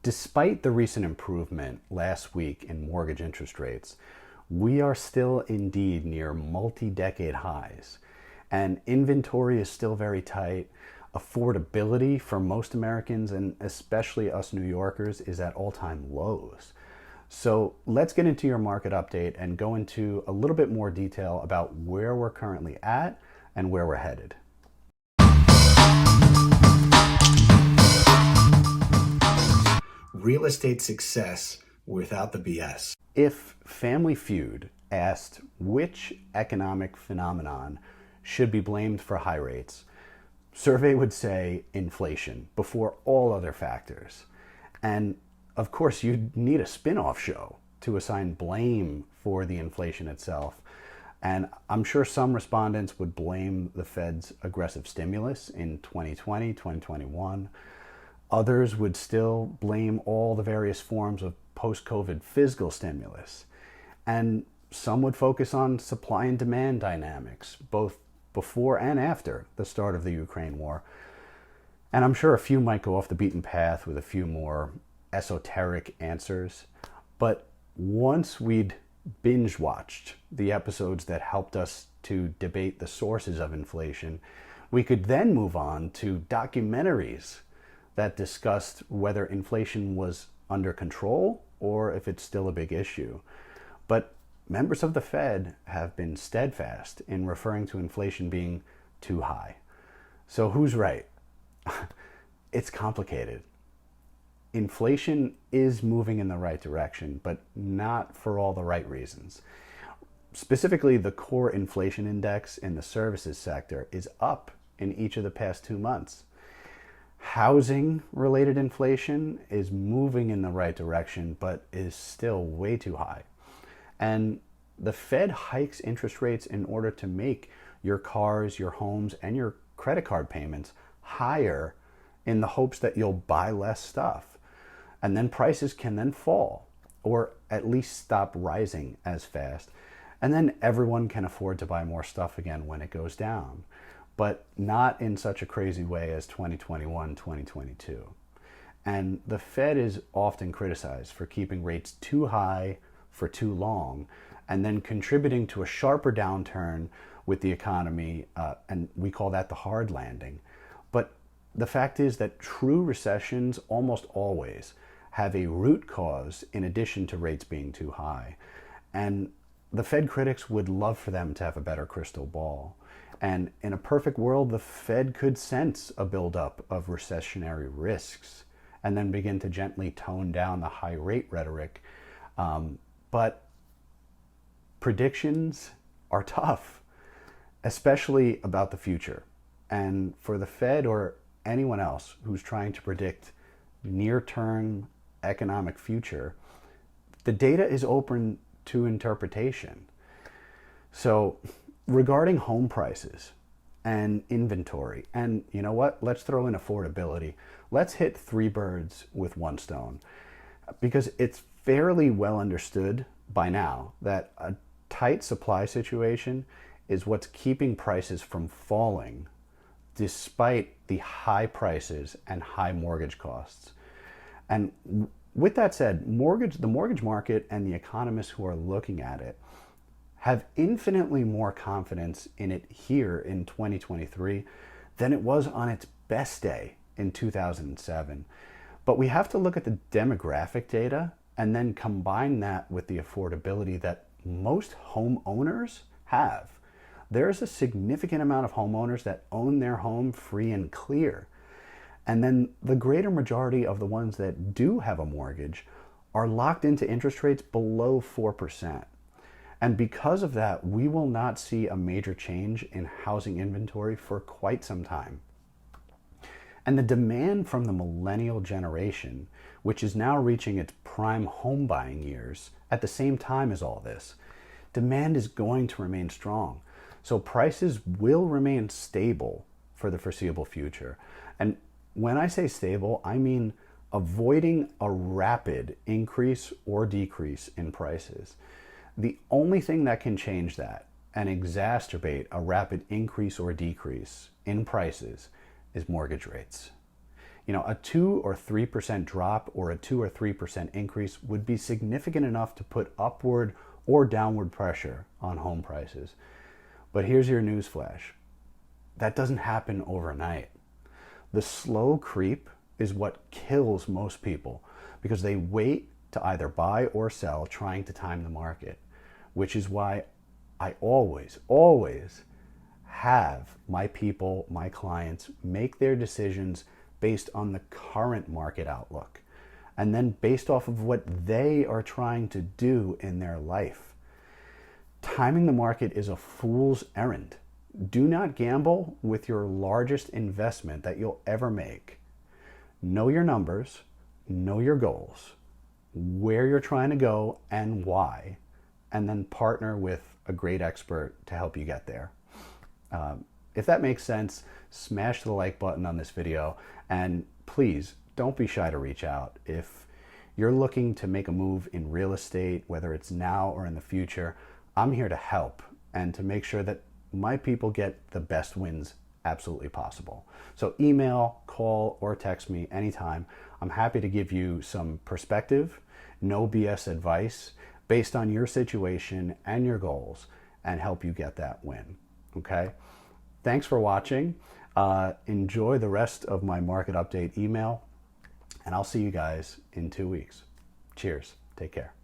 Despite the recent improvement last week in mortgage interest rates, we are still indeed near multi-decade highs, and inventory is still very tight. Affordability for most Americans, and especially us New Yorkers, is at all-time lows. So let's get into your market update and go into a little bit more detail about where we're currently at and where we're headed. Real estate success without the BS. If Family Feud asked which economic phenomenon should be blamed for high rates, survey would say inflation before all other factors. And of course, you'd need a spin-off show to assign blame for the inflation itself. And I'm sure some respondents would blame the Fed's aggressive stimulus in 2020, 2021. Others would still blame all the various forms of post-COVID fiscal stimulus. And some would focus on supply and demand dynamics, both before and after the start of the Ukraine war. And I'm sure a few might go off the beaten path with a few more esoteric answers. But once we'd binge watched the episodes that helped us to debate the sources of inflation, we could then move on to documentaries that discussed whether inflation was under control or if it's still a big issue. But members of the Fed have been steadfast in referring to inflation being too high. So who's right? It's complicated. Inflation is moving in the right direction, but not for all the right reasons. Specifically, the core inflation index in the services sector is up in each of the past 2 months. Housing-related inflation is moving in the right direction, but is still way too high. And the Fed hikes interest rates in order to make your cars, your homes, and your credit card payments higher in the hopes that you'll buy less stuff. And then prices can then fall, or at least stop rising as fast. And then everyone can afford to buy more stuff again when it goes down, but not in such a crazy way as 2021, 2022. And the Fed is often criticized for keeping rates too high for too long, and then contributing to a sharper downturn with the economy, and we call that the hard landing. But the fact is that true recessions almost always have a root cause in addition to rates being too high. And the Fed critics would love for them to have a better crystal ball. And in a perfect world, the Fed could sense a buildup of recessionary risks and then begin to gently tone down the high rate rhetoric. But predictions are tough, especially about the future. And for the Fed or anyone else who's trying to predict near-term economic future, the data is open to interpretation. So regarding home prices and inventory, and you know what, let's throw in affordability. Let's hit three birds with one stone, because it's fairly well understood by now that a tight supply situation is what's keeping prices from falling despite the high prices and high mortgage costs. And with that said, the mortgage market and the economists who are looking at it have infinitely more confidence in it here in 2023 than it was on its best day in 2007. But we have to look at the demographic data and then combine that with the affordability that most homeowners have. There's a significant amount of homeowners that own their home free and clear. And then the greater majority of the ones that do have a mortgage are locked into interest rates below 4%. And because of that, we will not see a major change in housing inventory for quite some time. And the demand from the millennial generation, which is now reaching its prime home buying years at the same time as all this, demand is going to remain strong. So prices will remain stable for the foreseeable future. And when I say stable, I mean avoiding a rapid increase or decrease in prices. The only thing that can change that and exacerbate a rapid increase or decrease in prices is mortgage rates. A 2 or 3% drop or a 2 or 3% increase would be significant enough to put upward or downward pressure on home prices. But here's your news flash. That doesn't happen overnight. The slow creep is what kills most people because they wait to either buy or sell trying to time the market, which is why I always have my people, my clients, make their decisions based on the current market outlook and then based off of what they are trying to do in their life. Timing the market is a fool's errand. Do not gamble with your largest investment that you'll ever make. Know your numbers, know your goals, where you're trying to go and why, and then partner with a great expert to help you get there. If that makes sense, smash the like button on this video, and please don't be shy to reach out. If you're looking to make a move in real estate, whether it's now or in the future, I'm here to help and to make sure that my people get the best wins absolutely possible. So email, call, or text me anytime. I'm happy to give you some perspective, no BS advice based on your situation and your goals and help you get that win. Okay? Thanks for watching. Enjoy the rest of my market update email, and I'll see you guys in 2 weeks. Cheers. Take care.